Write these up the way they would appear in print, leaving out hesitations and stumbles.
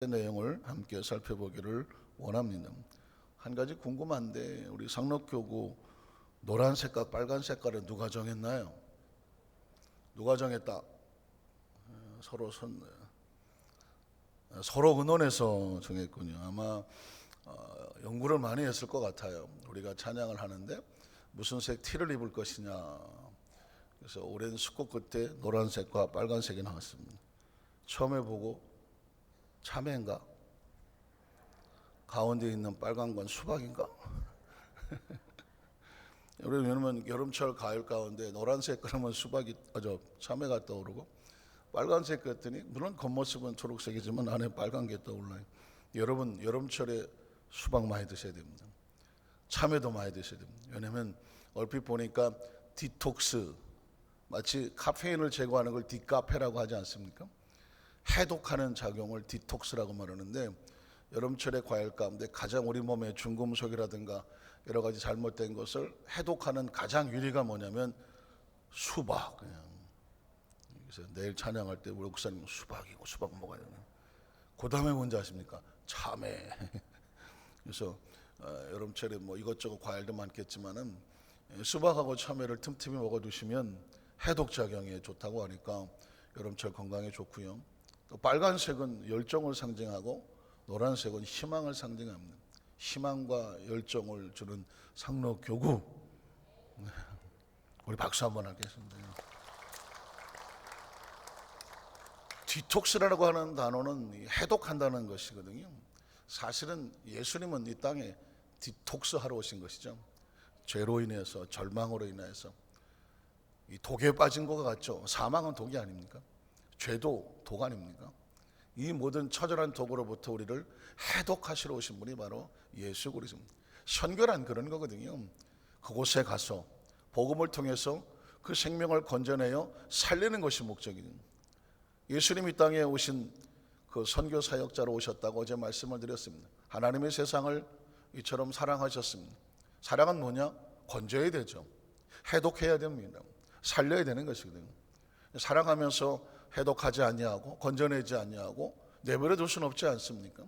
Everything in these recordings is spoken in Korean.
내용을 함께 살펴보기를 원합니다. 한 가지 궁금한데 우리 상록교구 노란 색깔, 빨간 색깔은 누가 정했나요? 누가 정했다? 서로 의논해서 정했군요. 아마 연구를 많이 했을 것 같아요. 우리가 찬양을 하는데 무슨 색 티를 입을 것이냐. 그래서 오랜 숙고 끝에 노란색과 빨간색이 나왔습니다. 처음에 보고 참외인가? 가운데 있는 빨간 건 수박인가? 왜냐면 여름철 가을 가운데 노란색 그러면 참외가 떠오르고, 빨간색 그랬더니 물론 겉모습은 초록색이지만 안에 빨간 게 떠올라요. 여러분 여름철에 수박 많이 드셔야 됩니다. 참외도 많이 드셔야 됩니다. 왜냐면 얼핏 보니까 디톡스, 마치 카페인을 제거하는 걸 디카페라고 하지 않습니까? 해독하는 작용을 디톡스라고 말하는데, 여름철의 과일 가운데 가장 우리 몸에 중금속이라든가 여러 가지 잘못된 것을 해독하는 가장 유리가 뭐냐면 수박. 그래서 내일 찬양할 때 우리 목사님 수박이고 수박 먹어야 되나. 그 다음에 뭔지 아십니까? 참외. 그래서 여름철에 뭐 이것저것 과일도 많겠지만은 수박하고 참외를 틈틈이 먹어두시면 해독 작용에 좋다고 하니까 여름철 건강에 좋고요. 또 빨간색은 열정을 상징하고 노란색은 희망을 상징합니다. 희망과 열정을 주는 상록교구. 우리 박수 한번 하겠습니다. 디톡스라고 하는 단어는 해독한다는 것이거든요. 사실은 예수님은 이 땅에 디톡스 하러 오신 것이죠. 죄로 인해서, 절망으로 인해서 이 독에 빠진 것 같죠. 사망은 독이 아닙니까? 죄도 독 아닙니까? 이 모든 처절한 독으로부터 우리를 해독하시러 오신 분이 바로 예수 그리스도입니다. 선교란 그런 거거든요. 그곳에 가서 복음을 통해서 그 생명을 건져내어 살리는 것이 목적이에요. 예수님이 땅에 오신 그 선교 사역자로 오셨다고 어제 말씀을 드렸습니다. 하나님의 세상을 이처럼 사랑하셨습니다. 사랑은 뭐냐? 건져야 되죠. 해독해야 됩니다. 살려야 되는 것이거든요. 사랑하면서 해독하지 아니하고 건져내지 아니하고 내버려 둘 수는 없지 않습니까?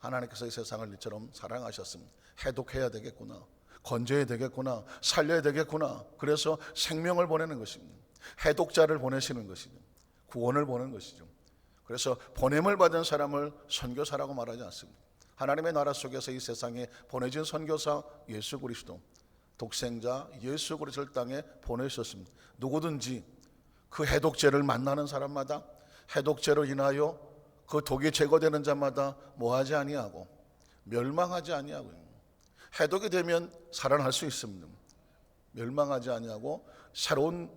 하나님께서 이 세상을 이처럼 사랑하셨습니다. 해독해야 되겠구나, 건져야 되겠구나, 살려야 되겠구나. 그래서 생명을 보내는 것입니다. 해독자를 보내시는 것이죠. 구원을 보내는 것이죠. 그래서 보냄을 받은 사람을 선교사라고 말하지 않습니다. 하나님의 나라 속에서 이 세상에 보내진 선교사 예수 그리스도, 독생자 예수 그리스도를 땅에 보내셨습니다. 누구든지 그 해독제를 만나는 사람마다, 해독제로 인하여 그 독이 제거되는 자마다 뭐하지 아니하고 멸망하지 아니하고, 해독이 되면 살아날 수 있습니다. 멸망하지 아니하고 새로운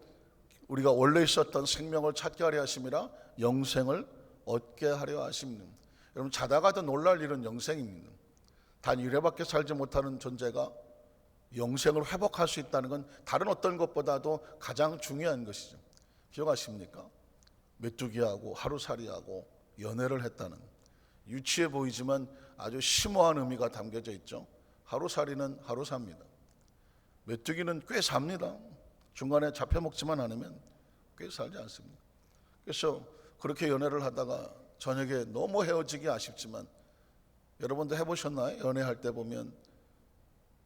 우리가 원래 있었던 생명을 찾게 하려 하심이라 영생을 얻게 하려 하십니다. 여러분, 자다가도 놀랄 일은 영생입니다. 단 1회밖에 살지 못하는 존재가 영생을 회복할 수 있다는 건 다른 어떤 것보다도 가장 중요한 것이죠. 기억하십니까? 메뚜기하고 하루살이하고 연애를 했다는, 유치해 보이지만 아주 심오한 의미가 담겨져 있죠. 하루살이는 하루 삽니다. 메뚜기는 꽤 삽니다. 중간에 잡혀먹지만 않으면 꽤 살지 않습니다. 그래서 그렇게 연애를 하다가 저녁에 너무 헤어지기 아쉽지만, 여러분도 해보셨나요? 연애할 때 보면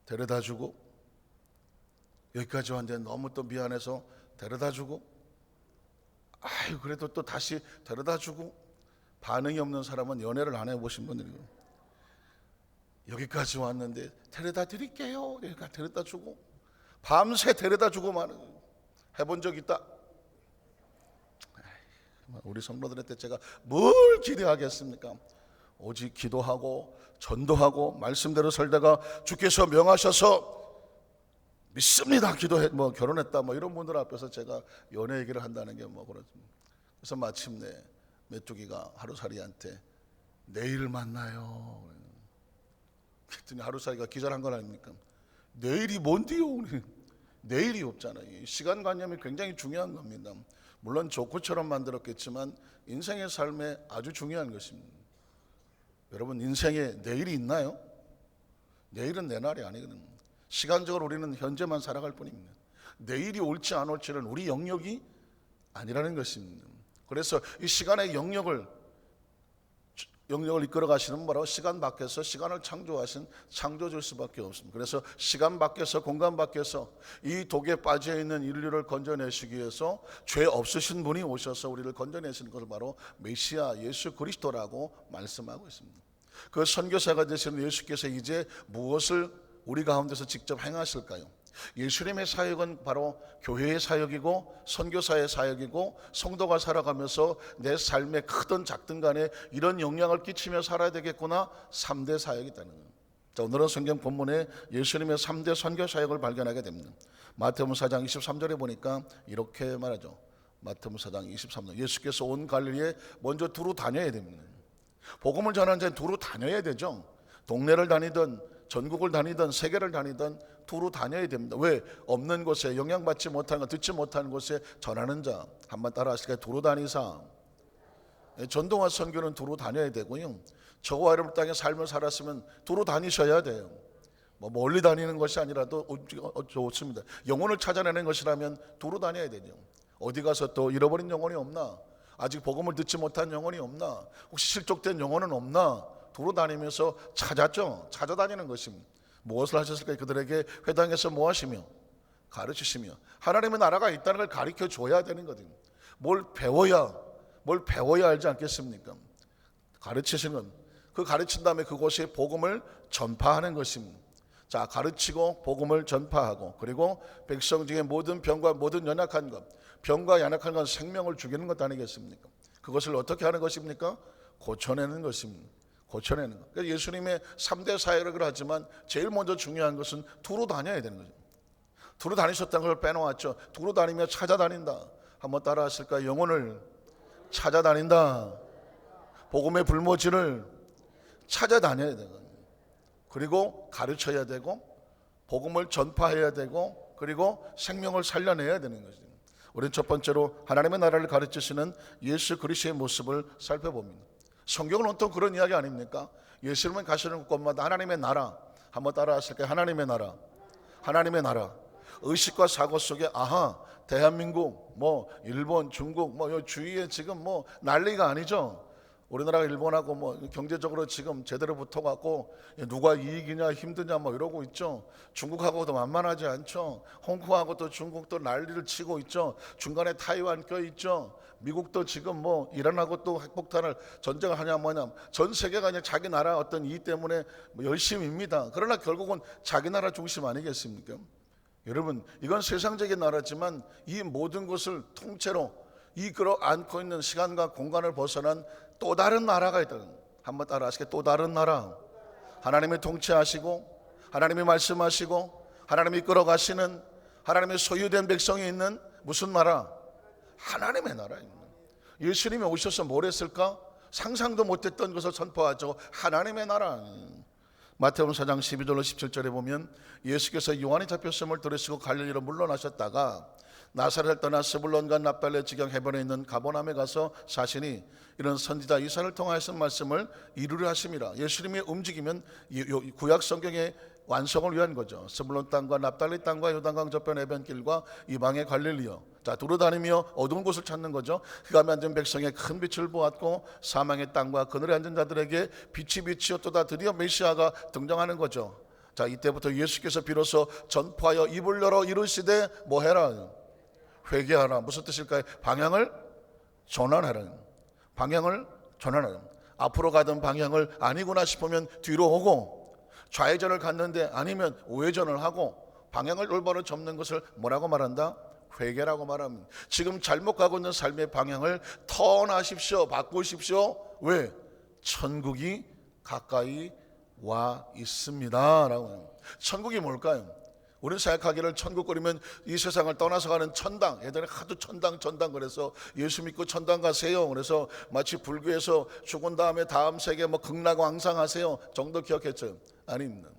데려다주고, 여기까지 왔는데 너무 또 미안해서 데려다주고, 그래도 또 다시 데려다주고. 반응이 없는 사람은 연애를 안 해보신 분들이고, 여기까지 왔는데 데려다 드릴게요, 그러니까 데려다주고 밤새 데려다주고 마는, 해본 적 있다? 우리 성도들한테 제가 뭘 기대하겠습니까? 오직 기도하고 전도하고 말씀대로 살다가 주께서 명하셔서 믿습니다, 기도해, 결혼했다, 이런 분들 앞에서 제가 연애 얘기를 한다는 게 그렇습니다. 그래서 마침내 메뚜기가 하루살이한테 내일 만나요. 그랬더니 하루살이가 기절한 건 아닙니까? 내일이 뭔데요? 내일이 없잖아요. 시간관념이 굉장히 중요한 겁니다. 물론 조크처럼 만들었겠지만 인생의 삶에 아주 중요한 것입니다. 여러분, 인생에 내일이 있나요? 내일은 내 날이 아니거든요. 시간적으로 우리는 현재만 살아갈 뿐입니다. 내일이 올지 안 올지는 우리 영역이 아니라는 것입니다. 그래서 이 시간의 영역을 영역을 이끌어 가시는 바로 시간 밖에서 시간을 창조하신 창조주일 수밖에 없습니다. 그래서 시간 밖에서 공간 밖에서 이 독에 빠져 있는 인류를 건져내시기 위해서 죄 없으신 분이 오셔서 우리를 건져내시는 것을 바로 메시아 예수 그리스도라고 말씀하고 있습니다. 그 선교사가 되시는 예수께서 이제 무엇을 우리 가운데서 직접 행하실까요? 예수님의 사역은 바로 교회의 사역이고 선교사의 사역이고 성도가 살아가면서 내 삶에 크든 작든 간에 이런 영향을 끼치며 살아야 되겠구나. 3대 사역이 있다는 거예요. 자, 오늘은 성경 본문에 예수님의 3대 선교 사역을 발견하게 됩니다. 마태복음 4장 23절에 보니까 이렇게 말하죠. 마태복음 4장 23절, 예수께서 온 갈릴리에 먼저 두루 다녀야 됩니다. 복음을 전하는 자는 두루 다녀야 되죠. 동네를 다니든 전국을 다니든 세계를 다니든 두루 다녀야 됩니다. 왜? 없는 곳에, 영향받지 못하는 것, 듣지 못하는 곳에 전하는 자. 한번 따라 하실까요? 두루 다니사. 전도와 선교는 두루 다녀야 되고요. 저와 여러분 땅에 삶을 살았으면 두루 다니셔야 돼요. 멀리 다니는 것이 아니라도 좋습니다. 영혼을 찾아내는 것이라면 두루 다녀야 되죠. 어디 가서 또 잃어버린 영혼이 없나? 아직 복음을 듣지 못한 영혼이 없나? 혹시 실족된 영혼은 없나? 두루 다니면서 찾아다니는 것입니다. 무엇을 하셨을까요? 그들에게 회당에서 뭐 하시며? 가르치시며. 하나님의 나라가 있다는 걸 가르쳐 줘야 되는 거거든요. 뭘 배워야 알지 않겠습니까? 가르치시는 건, 그 가르친 다음에 그곳에 복음을 전파하는 것입니다. 자, 가르치고 복음을 전파하고, 그리고 백성 중에 모든 병과 모든 연약한 것, 병과 연약한 건 생명을 죽이는 것 아니겠습니까? 그것을 어떻게 하는 것입니까? 고쳐내는 것입니다. 고쳐내는 것. 그래서 예수님의 3대 사역을 하지만 제일 먼저 중요한 것은 두루 다녀야 되는 거죠. 두루 다니셨다는 걸 빼놓았죠. 두루 다니며 찾아다닌다. 한번 따라 하실까요? 영혼을 찾아다닌다. 복음의 불모지를 찾아다녀야 되는 거예요. 그리고 가르쳐야 되고 복음을 전파해야 되고 그리고 생명을 살려내야 되는 거죠. 우리는 첫 번째로 하나님의 나라를 가르치시는 예수 그리스도의 모습을 살펴봅니다. 성경은 온통 그런 이야기 아닙니까? 예수님은 가시는 곳마다 하나님의 나라. 한번 따라 하실까요? 하나님의 나라. 하나님의 나라. 의식과 사고 속에 대한민국, 일본, 중국, 주위에 지금 난리가 아니죠. 우리나라가 일본하고 경제적으로 지금 제대로 붙어갖고 누가 이익이냐 힘드냐 이러고 있죠. 중국하고도 만만하지 않죠. 홍콩하고도 중국도 난리를 치고 있죠. 중간에 타이완 껴있죠. 미국도 지금 이란하고 또 핵폭탄을 전쟁을 하냐 전 세계가 그냥 자기 나라 어떤 이익 때문에 열심입니다. 그러나 결국은 자기 나라 중심 아니겠습니까? 여러분, 이건 세상적인 나라지만 이 모든 것을 통째로 이끌어 안고 있는 시간과 공간을 벗어난 또 다른 나라가 있다. 한번 따라 하시겠어요? 또 다른 나라. 하나님이 통치하시고 하나님이 말씀하시고 하나님이 이끌어 가시는 하나님의 소유된 백성이 있는 무슨 나라? 하나님의 나라입니다. 예수님이 오셔서 뭘 했을까? 상상도 못했던 것을 선포하죠. 하나님의 나라. 마태복음 4장 12절로 17절에 보면 예수께서 요한이 잡혔음을 들으시고 갈릴리로 물러나셨다가 나사렛을 떠나 스불론과 납달리 지경 해변에 있는 가버나움에 가서 사시니 이런 선지자 이사야를 통하여서 말씀을 이루려 하심이라. 예수님이 움직이면 구약 성경의 완성을 위한 거죠. 스불론 땅과 납달리 땅과 요단강 저편 해변길과 이방의 갈릴리요. 자, 두루다니며 어두운 곳을 찾는 거죠. 흑암에 앉은 백성의 큰 빛을 보았고 사망의 땅과 그늘에 앉은 자들에게 빛이 비치었도다. 드디어 메시아가 등장하는 거죠. 자, 이때부터 예수께서 비로소 전파하여 입을 열어 이르시되 뭐해라? 회개하라. 무슨 뜻일까요? 방향을 전환하라. 방향을 전환하라. 앞으로 가던 방향을 아니구나 싶으면 뒤로 오고, 좌회전을 갔는데 아니면 우회전을 하고, 방향을 올바로 접는 것을 뭐라고 말한다? 회개라고 말합니다. 지금 잘못 가고 있는 삶의 방향을 턴하십시오. 바꾸십시오. 왜? 천국이 가까이 와 있습니다 라고 합니다. 천국이 뭘까요? 우리는 생각하기를 천국 거리면 이 세상을 떠나서 가는 천당. 예전에 하도 천당 그래서 예수 믿고 천당 가세요. 그래서 마치 불교에서 죽은 다음에 다음 세계 극락왕상하세요 정도 기억했죠. 아닙니다.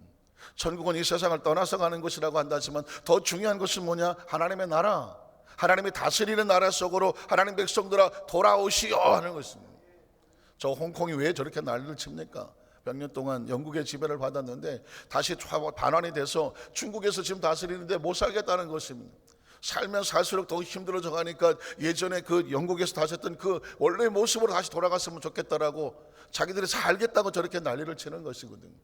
천국은 이 세상을 떠나서 가는 것이라고 한다지만 더 중요한 것은 뭐냐? 하나님의 나라, 하나님이 다스리는 나라 속으로 하나님 백성들아 돌아오시오 하는 것입니다. 저 홍콩이 왜 저렇게 난리를 칩니까? 몇 년 동안 영국의 지배를 받았는데 다시 반환이 돼서 중국에서 지금 다스리는데 못 살겠다는 것입니다. 살면 살수록 더 힘들어져 가니까 예전에 그 영국에서 다셨던 그 원래 모습으로 다시 돌아갔으면 좋겠다라고 자기들이 살겠다고 저렇게 난리를 치는 것이거든요.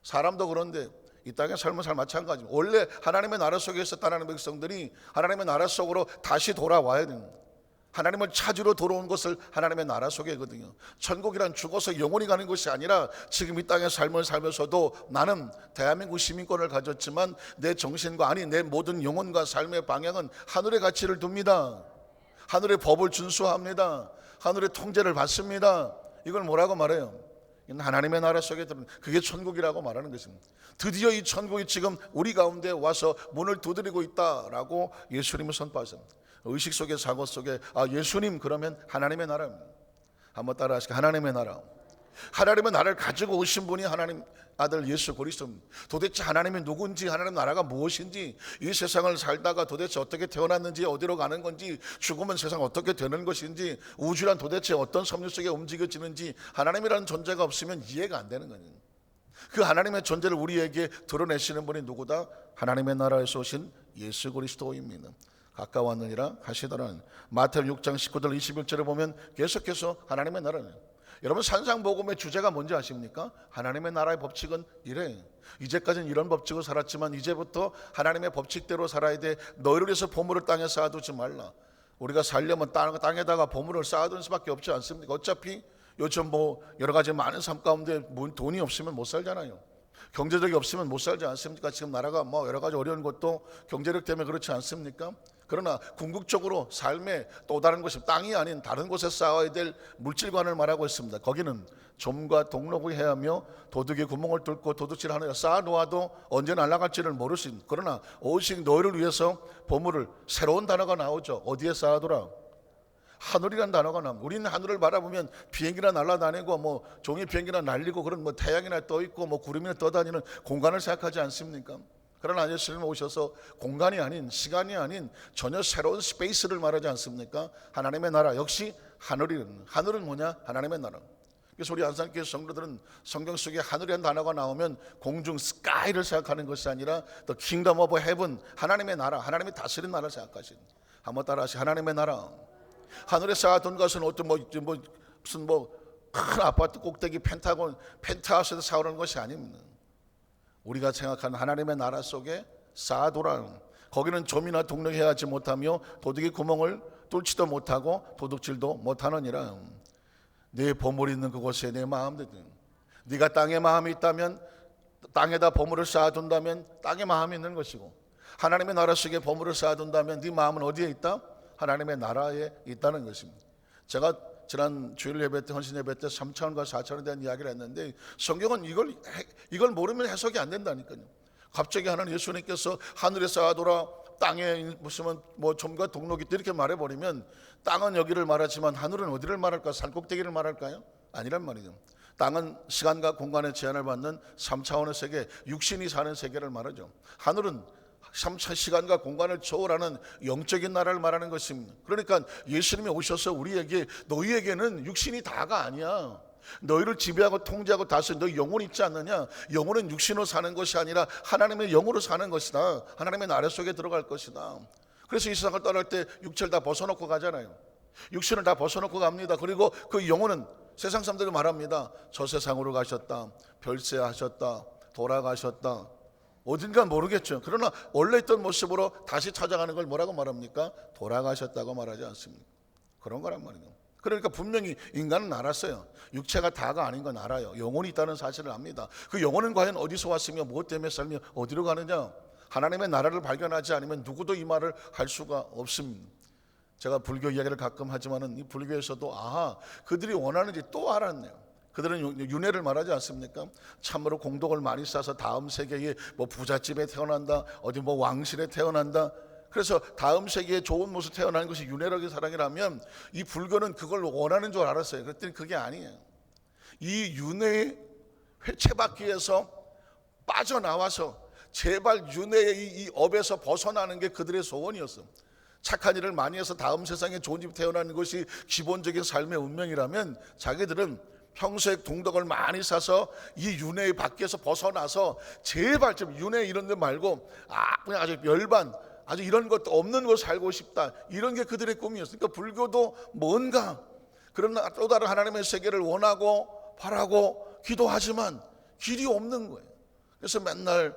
사람도 그런데 이 땅의 삶은 잘 마찬가지입니다. 원래 하나님의 나라 속에 있었던 하나님의 백성들이 하나님의 나라 속으로 다시 돌아와야 됩니다. 하나님을 찾으러 돌아온 것을 하나님의 나라 속에거든요. 천국이란 죽어서 영원히 가는 것이 아니라 지금 이 땅의 삶을 살면서도 나는 대한민국 시민권을 가졌지만 내 정신과 아니 내 모든 영혼과 삶의 방향은 하늘의 가치를 둡니다. 하늘의 법을 준수합니다. 하늘의 통제를 받습니다. 이걸 뭐라고 말해요? 하나님의 나라 속에 들은 그게 천국이라고 말하는 것입니다. 드디어 이 천국이 지금 우리 가운데 와서 문을 두드리고 있다라고 예수님을 선포하십니다. 의식 속에 사고 속에 예수님 그러면 하나님의 나라입니다. 한번 따라 하시죠. 하나님의 나라. 하나님의 나라를 가지고 오신 분이 하나님 아들 예수 그리스도입니다. 도대체 하나님이 누군지, 하나님 나라가 무엇인지, 이 세상을 살다가 도대체 어떻게 태어났는지, 어디로 가는 건지, 죽으면 세상 어떻게 되는 것인지, 우주란 도대체 어떤 섭리 속에 움직여지는지 하나님이라는 존재가 없으면 이해가 안 되는 거예요. 그 하나님의 존재를 우리에게 드러내시는 분이 누구다? 하나님의 나라에서 오신 예수 그리스도입니다. 가까웠느니라 하시더라. 마태복음 6장 19절 21절에 보면 계속해서 하나님의 나라는, 여러분 산상복음의 주제가 뭔지 아십니까? 하나님의 나라의 법칙은 이래. 이제까지는 이런 법칙으로 살았지만 이제부터 하나님의 법칙대로 살아야 돼. 너희를 위해서 보물을 땅에 쌓아두지 말라. 우리가 살려면 땅에다가 보물을 쌓아두는 수밖에 없지 않습니까? 어차피 요즘 여러 가지 많은 삶 가운데 돈이 없으면 못 살잖아요. 경제력이 없으면 못 살지 않습니까? 지금 나라가 여러 가지 어려운 것도 경제력 때문에 그렇지 않습니까? 그러나 궁극적으로 삶의 또 다른 곳이 땅이 아닌 다른 곳에 쌓아야 될 물질관을 말하고 있습니다. 거기는 좀과 동록을 해하며 도둑이 구멍을 뚫고 도둑질하느라 쌓아놓아도 언제 날아갈지를 모르신, 그러나 오직 너희를 위해서 보물을, 새로운 단어가 나오죠. 어디에 쌓아두라? 하늘이라는 단어가 나옵니다. 우리는 하늘을 바라보면 비행기나 날아다니고 종이 비행기나 날리고 그런 태양이나 떠있고 구름이나 떠다니는 공간을 생각하지 않습니까? 그러나 예수님 오셔서 공간이 아닌, 시간이 아닌 전혀 새로운 스페이스를 말하지 않습니까? 하나님의 나라, 역시 하늘은 뭐냐? 하나님의 나라. 그래서 우리 안산교회 성도들은 성경 속에 하늘이라는 단어가 나오면 공중 스카이를 생각하는 것이 아니라 The Kingdom of Heaven, 하나님의 나라, 하나님이 다스리는 나라를 생각하시는. 한번 따라하시. 하나님의 나라. 하늘에 쌓아둔 것은 어떤 무슨 큰 아파트 꼭대기 펜트하우스에서 쌓아놓은 것이 아닙니다. 우리가 생각하는 하나님의 나라 속에 쌓아두라. 거기는 좀이나 동력해하지 못하며 도둑이 구멍을 뚫지도 못하고 도둑질도 못하느니라. 내 보물이 있는 그곳에 내 마음도, 네가 땅에 마음이 있다면, 땅에다 보물을 쌓아둔다면 땅에 마음이 있는 것이고, 하나님의 나라 속에 보물을 쌓아둔다면 네 마음은 어디에 있다? 하나님의 나라에 있다는 것입니다. 제가 지난 주일 예배 때, 헌신 예배 때 3차원과 4차원에 대한 이야기를 했는데, 성경은 이걸 모르면 해석이 안 된다니까요. 갑자기 하나님 예수님께서 하늘에 쌓아둬라, 땅에 무슨 좀과 동록이 이렇게 말해버리면 땅은 여기를 말하지만 하늘은 어디를 말할까? 산꼭대기를 말할까요? 아니란 말이죠. 땅은 시간과 공간의 제한을 받는 3차원의 세계, 육신이 사는 세계를 말하죠. 하늘은 3차 시간과 공간을 초월하는 영적인 나라를 말하는 것입니다. 그러니까 예수님이 오셔서 우리에게 너희에게는 육신이 다가 아니야. 너희를 지배하고 통제하고 다스리는 너희 영혼 있지 않느냐? 영혼은 육신으로 사는 것이 아니라 하나님의 영으로 사는 것이다. 하나님의 나라 속에 들어갈 것이다. 그래서 이 세상을 떠날 때 육체를 다 벗어놓고 가잖아요. 육신을 다 벗어놓고 갑니다. 그리고 그 영혼은 세상 사람들이 말합니다. 저 세상으로 가셨다, 별세하셨다, 돌아가셨다, 어딘가 모르겠죠. 그러나 원래 있던 모습으로 다시 찾아가는 걸 뭐라고 말합니까? 돌아가셨다고 말하지 않습니까? 그런 거란 말이에요. 그러니까 분명히 인간은 알았어요. 육체가 다가 아닌 건 알아요. 영혼이 있다는 사실을 압니다. 그 영혼은 과연 어디서 왔으며 무엇 때문에 살며 어디로 가느냐? 하나님의 나라를 발견하지 않으면 누구도 이 말을 할 수가 없습니다. 제가 불교 이야기를 가끔 하지만은 이 불교에서도 그들이 원하는지 또 알았네요. 그들은 윤회를 말하지 않습니까? 참으로 공덕을 많이 쌓아서 다음 세계에 부잣집에 태어난다, 어디 왕실에 태어난다. 그래서 다음 세계에 좋은 모습 태어나는 것이 윤회력의 사랑이라면 이 불교는 그걸 원하는 줄 알았어요. 그랬더니 그게 아니에요. 이 윤회의 회채받기 위해서 빠져나와서 제발 윤회의 이 업에서 벗어나는 게 그들의 소원이었어요. 착한 일을 많이 해서 다음 세상에 좋은 집 태어나는 것이 기본적인 삶의 운명이라면 자기들은 평소에 동덕을 많이 쌓아서 이 윤회 밖에서 벗어나서 제발 좀 윤회 이런 데 말고 그냥 아주 열반 아주 이런 것도 없는 곳 살고 싶다. 이런 게 그들의 꿈이었어요. 그러니까 불교도 뭔가 그런 또 다른 하나님의 세계를 원하고 바라고 기도하지만 길이 없는 거예요. 그래서 맨날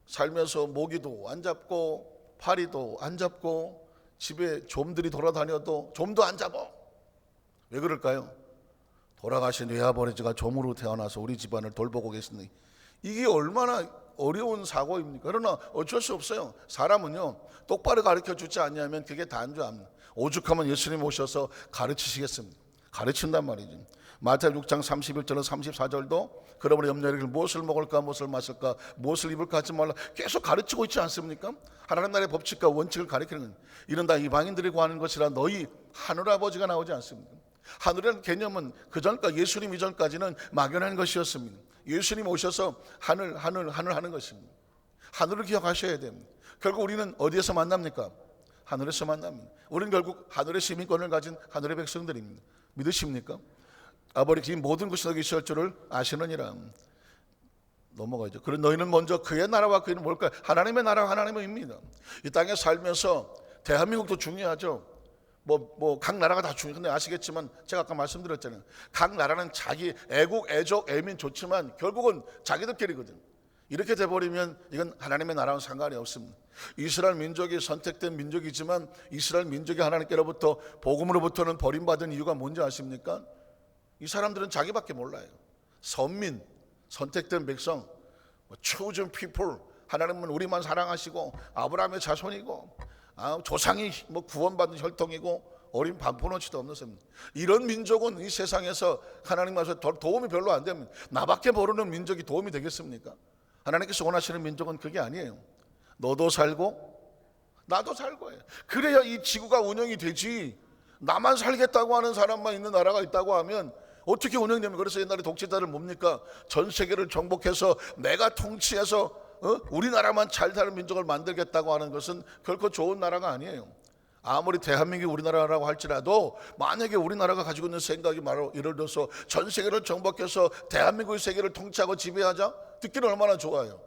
살면서 모기도 안 잡고 파리도 안 잡고 집에 좀들이 돌아다녀도 좀도 안 잡아. 왜 그럴까요? 돌아가신 외아버지가 좀으로 태어나서 우리 집안을 돌보고 계시니 이게 얼마나 어려운 사고입니까? 그러나 어쩔 수 없어요. 사람은요 똑바로 가르쳐 주지 않냐면 그게 다인 줄 압니다. 오죽하면 예수님 오셔서 가르치시겠습니까? 가르친단 말이죠. 마태복음 6장 31절로 34절도 그러므로 염려하기를 무엇을 먹을까 무엇을 마실까 무엇을 입을까 하지 말라 계속 가르치고 있지 않습니까? 하나님 나라의 법칙과 원칙을 가르치는 건 이런 다 이방인들이 구하는 것이라 너희 하늘아버지가 나오지 않습니까? 하늘이라는 개념은 그전까 예수님 이전까지는 막연한 것이었습니다. 예수님 오셔서 하늘 하는 것입니다. 하늘을 기억하셔야 됩니다. 결국 우리는 어디에서 만납니까? 하늘에서 만납니다. 우리는 결국 하늘의 시민권을 가진 하늘의 백성들입니다. 믿으십니까? 아버지 이 모든 것이 너희 있을 줄을 아시느니라. 넘어가죠. 그런 너희는 먼저 그의 나라와 그의 뭘까요? 하나님의 나라와 하나님의 입니다. 이 땅에 살면서 대한민국도 중요하죠. 각 나라가 다 중요해요. 근데 아시겠지만 제가 아까 말씀드렸잖아요. 각 나라는 자기 애국, 애족, 애민 좋지만 결국은 자기들끼리거든. 이렇게 돼버리면 이건 하나님의 나라와는 상관이 없습니다. 이스라엘 민족이 선택된 민족이지만 이스라엘 민족이 하나님께로부터 복음으로부터는 버림받은 이유가 뭔지 아십니까? 이 사람들은 자기밖에 몰라요. 선민, 선택된 백성, chosen people, 하나님은 우리만 사랑하시고 아브라함의 자손이고 조상이 구원받은 혈통이고 어린 반포너치도 없는 셈입니다. 이런 민족은 이 세상에서 하나님 와서 도움이 별로 안 됩니다. 나밖에 모르는 민족이 도움이 되겠습니까? 하나님께서 원하시는 민족은 그게 아니에요. 너도 살고 나도 살고 해요. 그래야 이 지구가 운영이 되지. 나만 살겠다고 하는 사람만 있는 나라가 있다고 하면 어떻게 운영됩니까? 그래서 옛날에 독재자를 뭡니까? 전 세계를 정복해서 내가 통치해서 우리나라만 잘 사는 민족을 만들겠다고 하는 것은 결코 좋은 나라가 아니에요. 아무리 대한민국이 우리나라라고 할지라도 만약에 우리나라가 가지고 있는 생각이 바로 예를 들어서 전 세계를 정복해서 대한민국의 세계를 통치하고 지배하자? 듣기는 얼마나 좋아요.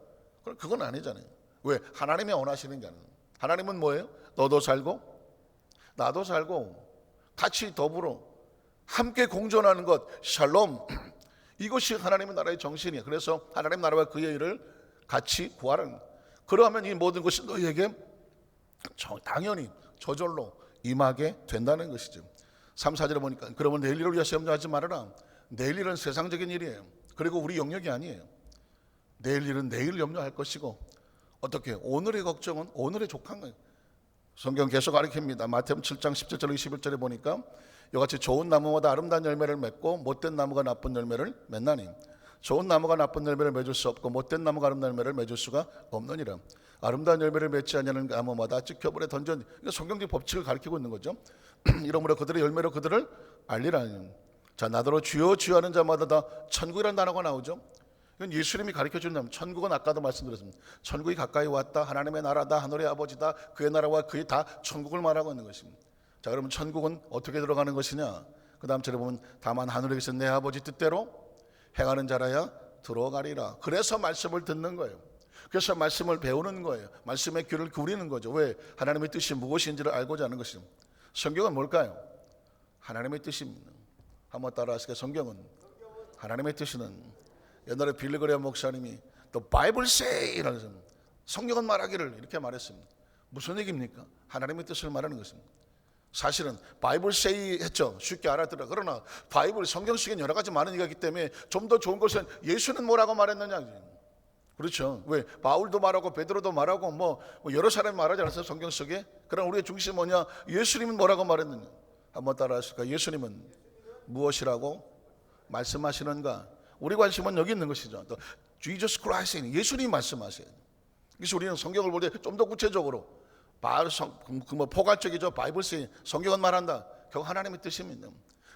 그건 아니잖아요. 왜? 하나님이 원하시는 게 아니에요. 하나님은 뭐예요? 너도 살고 나도 살고 같이 더불어 함께 공존하는 것, 샬롬. 이것이 하나님의 나라의 정신이에요. 그래서 하나님 나라와 그의 일을 같이 구하라는 거예요. 그러면 이 모든 것이 너희에게 당연히 저절로 임하게 된다는 것이죠. 3, 4절에 보니까 그러면 내일 일을 위해서 염려하지 말아라. 내일 일은 세상적인 일이에요. 그리고 우리 영역이 아니에요. 내일 일은 내일 염려할 것이고 어떻게 오늘의 걱정은 오늘의 족한 거예요. 성경 계속 가르칩니다. 마태복음 7장 17절 21절에 보니까 이같이 좋은 나무마다 아름다운 열매를 맺고 못된 나무가 나쁜 열매를 맺나니 좋은 나무가 나쁜 열매를 맺을 수 없고 못된 나무가 아름다운 열매를 맺을 수가 없느니라. 아름다운 열매를 맺지 않냐는 나무마다 찍혀버려 던져. 성경적 법칙을 가르치고 있는 거죠. 이러므로 그들의 열매로 그들을 알리라니. 자, 나더러 주여 주여 하는 자마다 다 천국이라는 단어가 나오죠. 이건 예수님이 가르쳐준다면 천국은 아까도 말씀드렸습니다. 천국이 가까이 왔다. 하나님의 나라다. 하늘의 아버지다. 그의 나라와 그의 다 천국을 말하고 있는 것입니다. 자, 그러면 천국은 어떻게 들어가는 것이냐? 그 다음 절에 보면 다만 하늘에 계신 내 아버지 뜻대로 행하는 자라야 들어가리라. 그래서 말씀을 듣는 거예요. 그래서 말씀을 배우는 거예요. 말씀의 귀를 기울이는 거죠. 왜? 하나님의 뜻이 무엇인지를 알고자 하는 것입니다. 성경은 뭘까요? 하나님의 뜻입니다. 한번 따라하시겠습니까? 성경은 하나님의 뜻이는 옛날에 빌리 그레엄 목사님이 The Bible say 이라고 성경은 말하기를 이렇게 말했습니다. 무슨 얘기입니까? 하나님의 뜻을 말하는 것입니다. 사실은 바이블 세이 했죠. 쉽게 알아들어. 그러나 바이블 성경 속에 여러 가지 많은 얘기가 있기 때문에 좀 더 좋은 것은 예수는 뭐라고 말했느냐. 그렇죠. 왜? 바울도 말하고 베드로도 말하고 뭐 여러 사람이 말하지 않았어요 성경 속에. 그럼 우리의 중심은 뭐냐? 예수님은 뭐라고 말했느냐. 한번 따라하실까? 예수님은 무엇이라고 말씀하시는가? 우리 관심은 여기 있는 것이죠. 또 Jesus Christ, 예수님이 말씀하세요. 그래서 우리는 성경을 볼 때 좀 더 구체적으로 포괄적이죠. 바이블스 성경은 말한다. 결국 하나님의 뜻입니다.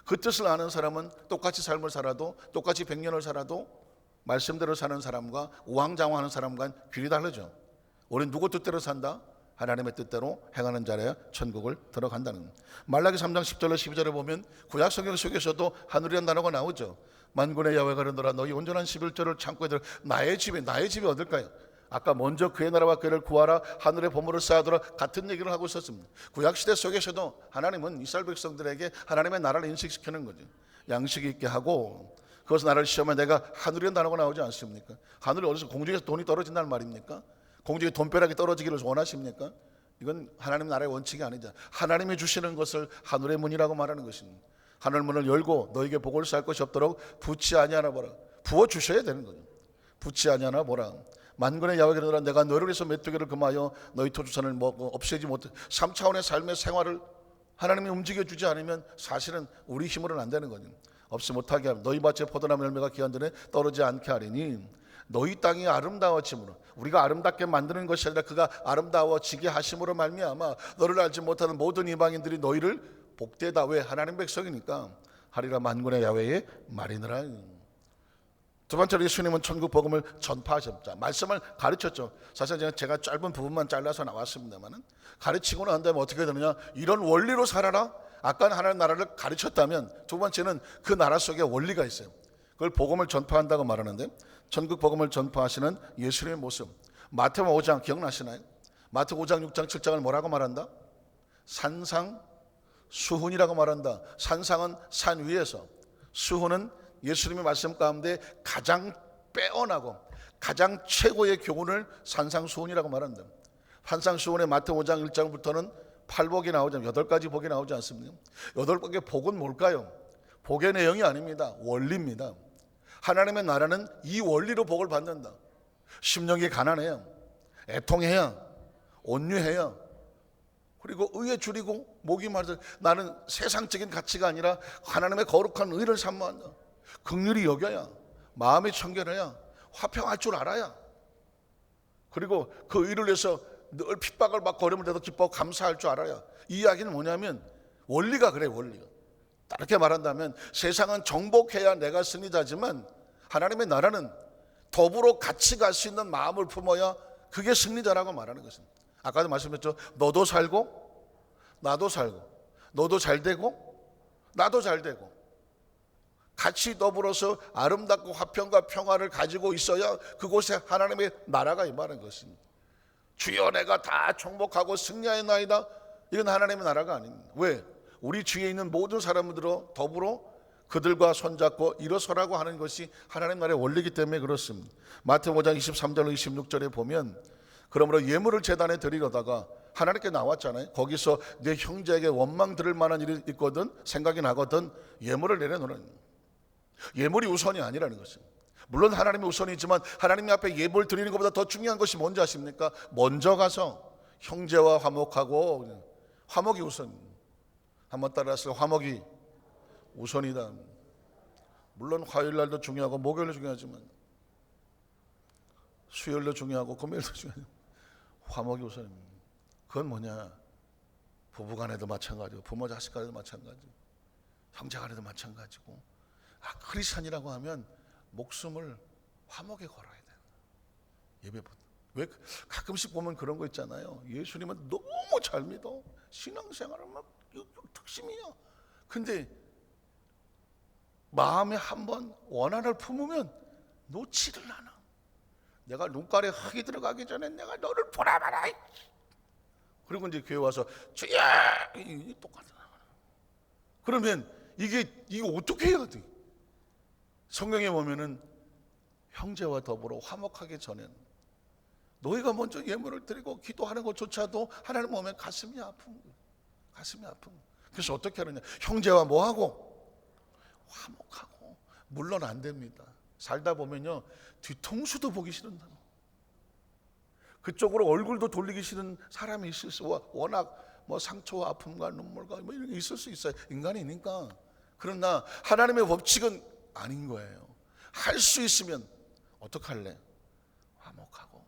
그 뜻을 아는 사람은 똑같이 삶을 살아도 똑같이 100년을 살아도 말씀대로 사는 사람과 우왕좌왕하는 사람과는 길이 다르죠. 우리는 누구 뜻대로 산다? 하나님의 뜻대로 행하는 자라야 천국을 들어간다는. 말라기 3장 10절로 12절에 보면 구약 성경 속에서도 하늘이라는 단어가 나오죠. 만군의 야훼가 이르노라 너희 온전한 11절을 창고에 들어 나의 집이 어딜까요? 아까 먼저 그의 나라와 그를 구하라, 하늘의 보물을 쌓아두라, 같은 얘기를 하고 있었습니다. 구약시대 속에서도 하나님은 이스라엘 백성들에게 하나님의 나라를 인식시키는 거죠. 양식 있게 하고, 그것은 나를 시험에 내가 하늘에 나라고 나오지 않습니까? 하늘이 어디서, 공중에서 돈이 떨어진다는 말입니까? 공중에 돈벼락이 떨어지기를 원하십니까? 이건 하나님 나라의 원칙이 아니죠. 하나님이 주시는 것을 하늘의 문이라고 말하는 것입니다. 하늘 문을 열고 너에게 복을 쌓을 것이 없도록 붙지 아니하나 보라. 부어 주셔야 되는 거죠. 붙지 아니하나 보라. 만군의 야훼가 이르노라, 내가 너를 위해서 메뚜기를 금하여 너희 토주산을 없애지 못해. 3차원의 삶의 생활을 하나님이 움직여주지 않으면 사실은 우리 힘으로는 안 되는 거죠. 없이 못하게 하면 너희 밭에 포도나무 열매가 기한들에 떨어지지 않게 하리니 너희 땅이 아름다워짐으로, 우리가 아름답게 만드는 것이 아니라 그가 아름다워지게 하심으로 말미암아 너를 알지 못하는 모든 이방인들이 너희를 복되다. 왜? 하나님 백성이니까. 하리라 만군의 야훼의 말이니라. 두 번째로 예수님은 천국 복음을 전파하셨죠. 말씀을 가르쳤죠. 사실 제가 짧은 부분만 잘라서 나왔습니다만, 가르치고 난 다음에 어떻게 되느냐, 이런 원리로 살아라. 아까는 하나님 나라를 가르쳤다면, 두 번째는 그 나라 속에 원리가 있어요. 그걸 복음을 전파한다고 말하는데, 천국 복음을 전파하시는 예수님의 모습, 마태복음 5장 기억나시나요? 마태복음 5장 6장 7장을 뭐라고 말한다? 산상수훈이라고 말한다. 산상은 산 위에서, 수훈은 예수님의 말씀 가운데 가장 빼어나고 가장 최고의 교훈을 산상수훈이라고 말한다. 산상수훈의 마태복음 5장 1장부터는 8복이 나오죠. 8가지 복이 나오지 않습니까? 8복의 복은 뭘까요? 복의 내용이 아닙니다. 원리입니다. 하나님의 나라는 이 원리로 복을 받는다. 심령이 가난해야, 애통해야, 온유해야, 그리고 의에 줄이고 목이 마르다. 나는 세상적인 가치가 아니라 하나님의 거룩한 의를 사모한다. 긍휼히 여겨야, 마음이 청결해야, 화평할 줄 알아야, 그리고 그 의를 위해서 늘 핍박을 받고 어려움을 대도 기뻐하고 감사할 줄 알아야. 이 이야기는 뭐냐면 원리가 그래. 원리가 다르게 말한다면 세상은 정복해야 내가 승리자지만 하나님의 나라는 더불어 같이 갈 수 있는 마음을 품어야 그게 승리자라고 말하는 것입니다. 아까도 말씀드렸죠. 너도 살고 나도 살고, 너도 잘 되고 나도 잘 되고, 같이 더불어서 아름답고 화평과 평화를 가지고 있어야 그곳에 하나님의 나라가 임하는 것입니다. 주여 내가 다 정복하고 승리하였나이다, 이건 하나님의 나라가 아닙니다. 왜? 우리 주위에 있는 모든 사람들로 더불어 그들과 손잡고 일어서라고 하는 것이 하나님 나라의 원리이기 때문에 그렇습니다. 마태복음 5장 23절 26절에 보면, 그러므로 예물을 제단에 드리려다가 하나님께 나왔잖아요. 거기서 내 형제에게 원망 들을 만한 일이 있거든, 생각이 나거든 예물을 내려놓으라. 예물이 우선이 아니라는 것입니다. 물론 하나님이 우선이지만 하나님 앞에 예물 드리는 것보다 더 중요한 것이 뭔지 아십니까? 먼저 가서 형제와 화목하고, 화목이 우선입니다. 한번 따라서 화목이 우선이다. 물론 화요일날도 중요하고 목요일도 중요하지만 수요일도 중요하고 금요일도 중요하지만 화목이 우선입니다. 그건 뭐냐? 부부간에도 마찬가지고, 부모 자식 간에도 마찬가지고, 형제 간에도 마찬가지고, 크리스찬이라고 하면 목숨을 화목에 걸어야 돼요. 예배보다. 왜? 가끔씩 보면 그런 거 있잖아요. 예수님은 너무 잘 믿어, 신앙생활은 막 특심이야. 근데 마음에 한번 원한을 품으면 놓지를 않아. 내가 눈깔에 흙이 들어가기 전에 내가 너를 보라봐라. 그리고 이제 교회 와서 주여, 똑같아. 그러면 이게 어떻게 해야 돼? 성경에 보면은 형제와 더불어 화목하기 전에는 너희가 먼저 예물을 드리고 기도하는 것조차도 하나님 보면 가슴이 아픈 거예요. 가슴이 아픈 거예요. 그래서 어떻게 하느냐? 형제와 뭐하고? 화목하고. 물론 안 됩니다. 살다 보면요, 뒤통수도 보기 싫은다. 그쪽으로 얼굴도 돌리기 싫은 사람이 있을 수, 워낙 뭐 상처와 아픔과 눈물과 뭐 이런 게 있을 수 있어요. 인간이니까. 그러나 하나님의 법칙은 아닌 거예요. 할 수 있으면 어떡할래? 화목하고,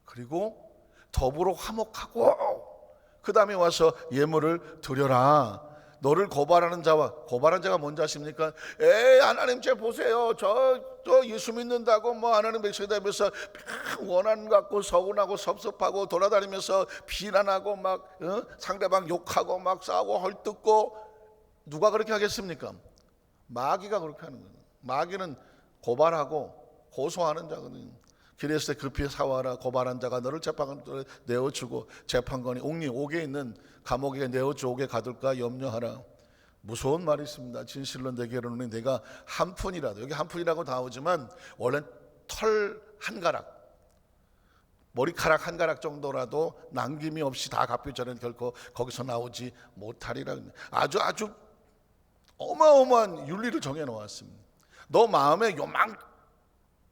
그리고 더불어 화목하고, 그 다음에 와서 예물을 드려라. 너를 고발하는 자와, 고발하는 자가 뭔지 아십니까? 하나님 쟤 보세요, 저 예수 믿는다고 뭐 하나님 백성이다 하면서 원한 갖고 서운하고 섭섭하고 돌아다니면서 비난하고 막 상대방 욕하고 막 싸우고 헐뜯고, 누가 그렇게 하겠습니까? 마귀가 그렇게 하는 거예요. 마귀는 고발하고 고소하는 자거든요. 길에서 급히 사와라. 고발한 자가 너를 재판관에 내어주고 재판관이 옥리 옥에 있는 감옥에 내어주 옥에 가둘까 염려하라. 무서운 말이 있습니다. 진실로 내게 이르노니 내가 한 푼이라도, 여기 한 푼이라고 나오지만 원래 털 한 가락, 머리카락 한 가락 정도라도 남김이 없이 다 갚기 전에는 결코 거기서 나오지 못하리라. 아주 어마어마한 윤리를 정해놓았습니다. 너 마음에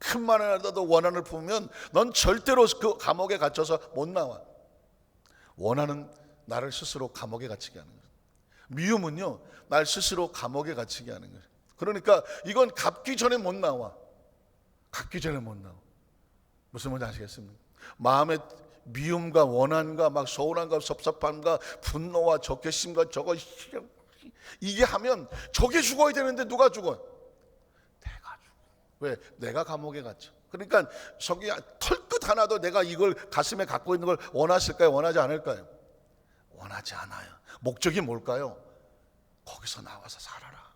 요만큼만이라도 원한을 품으면 넌 절대로 그 감옥에 갇혀서 못 나와. 원한은 나를 스스로 감옥에 갇히게 하는 거예요. 미움은요, 날 스스로 감옥에 갇히게 하는 거예요. 그러니까 이건 갚기 전에 못 나와. 갚기 전에 못 나와. 무슨 말인지 아시겠습니까? 마음의 미움과 원한과 막 서운함과 섭섭함과 분노와 적개심과 저거 이게 하면 저게 죽어야 되는데 누가 죽어? 내가 죽어. 왜? 내가 감옥에 갇혀. 그러니까 저기 털끝 하나도 내가 이걸 가슴에 갖고 있는 걸 원하실까요? 원하지 않을까요? 원하지 않아요. 목적이 뭘까요? 거기서 나와서 살아라.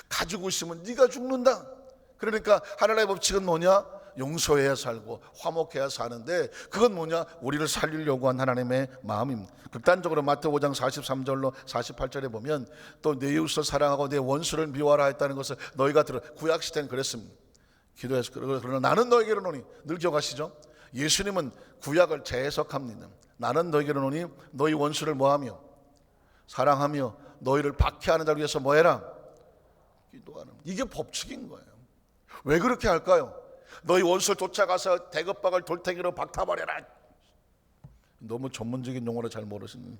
가지고 있으면 네가 죽는다. 그러니까 하나님의 법칙은 뭐냐? 용서해야 살고 화목해야 사는데, 그건 뭐냐? 우리를 살리려고 한 하나님의 마음입니다. 극단적으로 마태복음 5장 43절로 48절에 보면 또 내 이웃을 사랑하고 내 원수를 미워하라 했다는 것을 너희가 들어. 구약 시대는 그랬습니다. 기도해서. 그러나 나는 너에게 이르노니, 늘 기억하시죠? 예수님은 구약을 재해석합니다. 나는 너에게 이르노니 너희 원수를 뭐하며 사랑하며 너희를 박해하는 자를 위해서 뭐해라? 기도하는. 이게 법칙인 거예요. 왜 그렇게 할까요? 너희 원수를 쫓아가서 대급박을 돌탱이로 박타버려라. 너무 전문적인 용어를 잘 모르시는.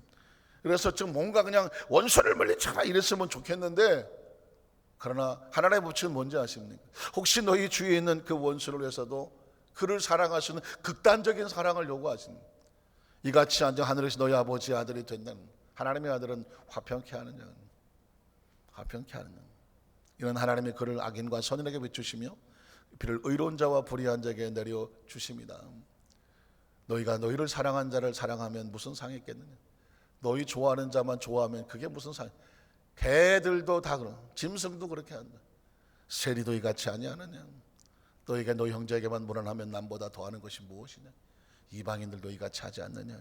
그래서 지금 뭔가 그냥 원수를 물리쳐라 이랬으면 좋겠는데, 그러나 하나님의 법칙은 뭔지 아십니까? 혹시 너희 주위에 있는 그 원수를 위해서도 그를 사랑하시는 극단적인 사랑을 요구하십니다. 이같이 앉아 하늘에서 너희 아버지의 아들이 된다는. 하나님의 아들은 화평케 하는 자, 화평케 하는 자. 이런 하나님의 그를 악인과 선인에게 비추시며 비를 의로운 자와 불의한 자에게 내려 주십니다. 너희가 너희를 사랑한 자를 사랑하면 무슨 상이 있겠느냐? 너희 좋아하는 자만 좋아하면 그게 무슨 상? 개들도 다 그런, 짐승도 그렇게 한다. 세리도 이같이 아니하느냐? 너희가 너희 형제에게만 무난하면 남보다 더하는 것이 무엇이냐? 이방인들도 이같이 하지 않느냐?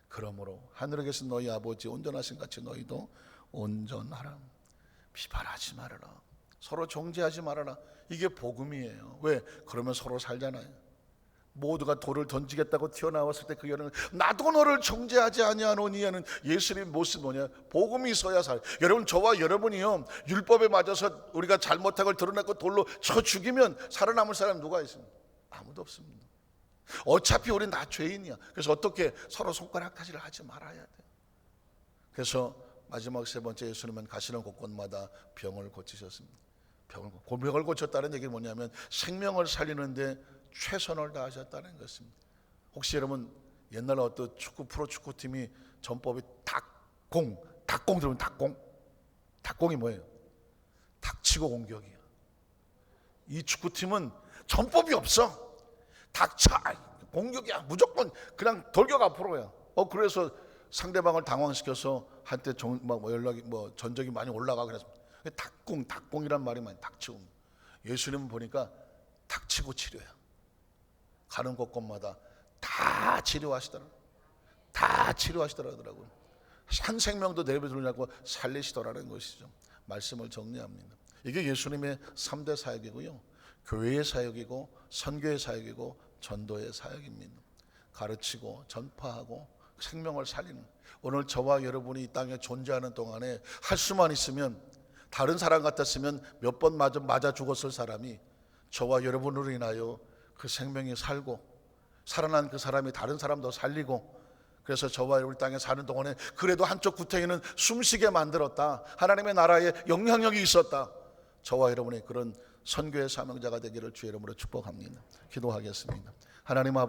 그러므로 하늘에 계신 너희 아버지 온전하신 같이 너희도 온전하라. 비판하지 말아라. 서로 정죄하지 말아라. 이게 복음이에요. 왜? 그러면 서로 살잖아요. 모두가 돌을 던지겠다고 튀어나왔을 때 그 여인은 나도 너를 정죄하지 아니하노니 하는 예수님 모습 뭐냐? 복음이 있어야 살. 여러분, 저와 여러분이요, 율법에 맞아서 우리가 잘못한 걸 드러내고 돌로 쳐 죽이면 살아남을 사람 누가 있습니까? 아무도 없습니다. 어차피 우리는 다 죄인이야. 그래서 어떻게 서로 손가락까지를 하지 말아야 돼. 그래서 마지막 세 번째, 예수님은 가시는 곳곳마다 병을 고치셨습니다. 병을 고쳤다는 얘기는 뭐냐면 생명을 살리는데 최선을 다하셨다는 것입니다. 혹시 여러분 옛날 어떤 프로축구팀이 전법이 닭공 들으면 닭공이 뭐예요? 닥치고 공격이야. 이 축구팀은 전법이 없어. 닥쳐 공격이야. 무조건 그냥 돌격 앞으로야. 그래서 상대방을 당황시켜서 한때 연락이 전적이 많이 올라가. 그래서 닭공이란 말이 많이 닥치고. 예수님은 보니까 닥치고 치료야. 가는 곳곳마다 다 치료하시더라고요. 다 치료하시더라고요. 한 생명도 내버려두려고 살리시더라는 것이죠. 말씀을 정리합니다. 이게 예수님의 3대 사역이고요, 교회의 사역이고 선교의 사역이고 전도의 사역입니다. 가르치고 전파하고 생명을 살리는. 오늘 저와 여러분이 이 땅에 존재하는 동안에 할 수만 있으면, 다른 사람 같았으면 몇 번 맞아 죽었을 사람이 저와 여러분으로 인하여 그 생명이 살고 살아난 그 사람이 다른 사람도 살리고, 그래서 저와 여러분 땅에 사는 동안에 그래도 한쪽 구덩이는 숨쉬게 만들었다. 하나님의 나라에 영향력이 있었다. 저와 여러분의 그런 선교의 사명자가 되기를 주의 이름으로 축복합니다. 기도하겠습니다. 하나님 아버지,